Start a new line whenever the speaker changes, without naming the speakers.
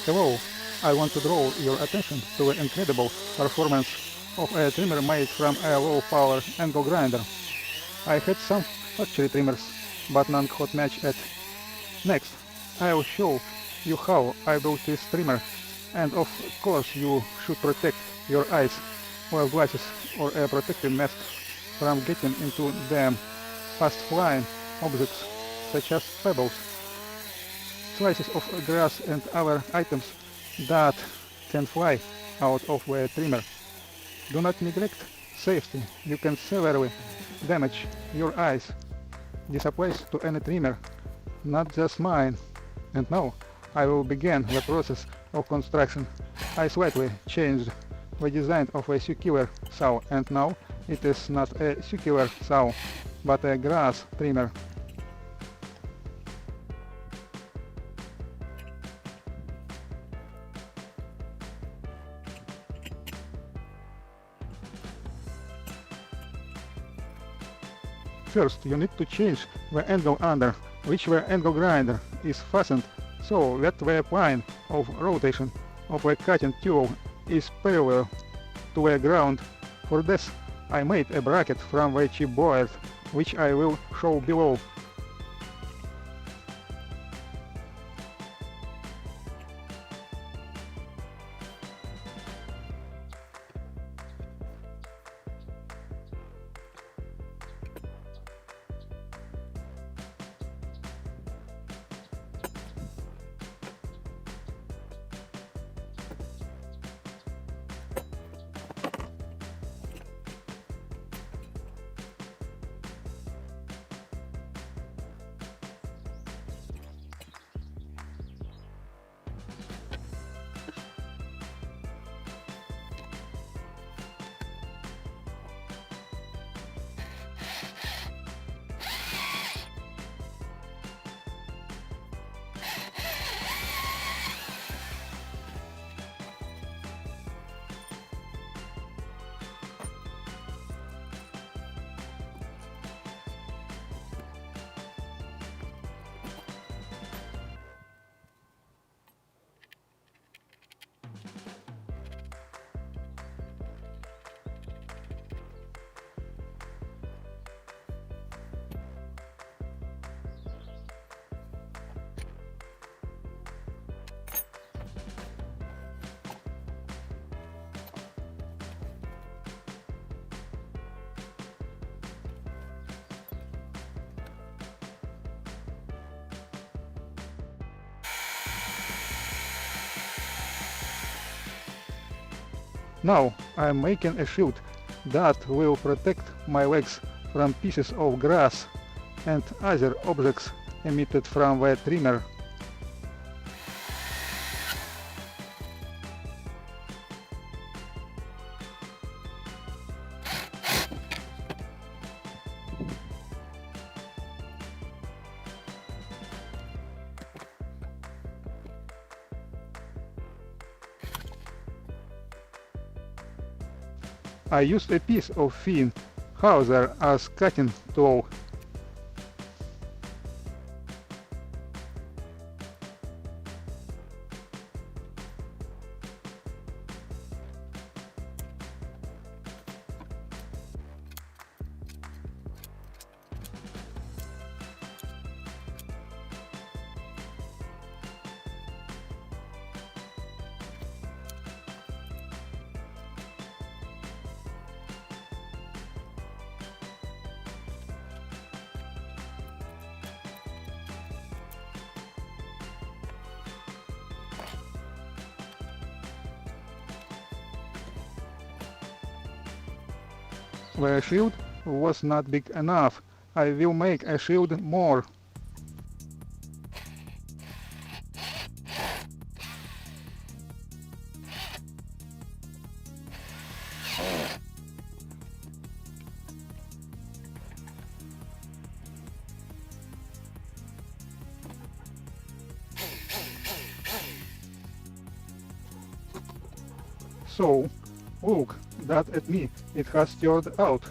Hello, I want to draw your attention to the incredible performance of a trimmer made from a low-power angle grinder. I had some factory trimmers, but none could match it. Next, I will show you how I built this trimmer, and of course you should protect your eyes, wear glasses or a protective mask from getting into them fast-flying objects such as pebbles, slices of grass and other items that can fly out of the trimmer. Do not neglect safety. You can severely damage your eyes. This applies to any trimmer, not just mine. And now I will begin the process of construction. I slightly changed the design of a circular saw, and now it is not a circular saw, but a grass trimmer. First, you need to change the angle under which the angle grinder is fastened so that the plane of rotation of the cutting tool is parallel to the ground. For this, I made a bracket from the chipboard, which I will show below. Now I am making a shield that will protect my legs from pieces of grass and other objects emitted from the trimmer. I used a piece of thin hawser as cutting tool. The shield was not big enough. I will make a shield more. So, look that at me, it has turned out.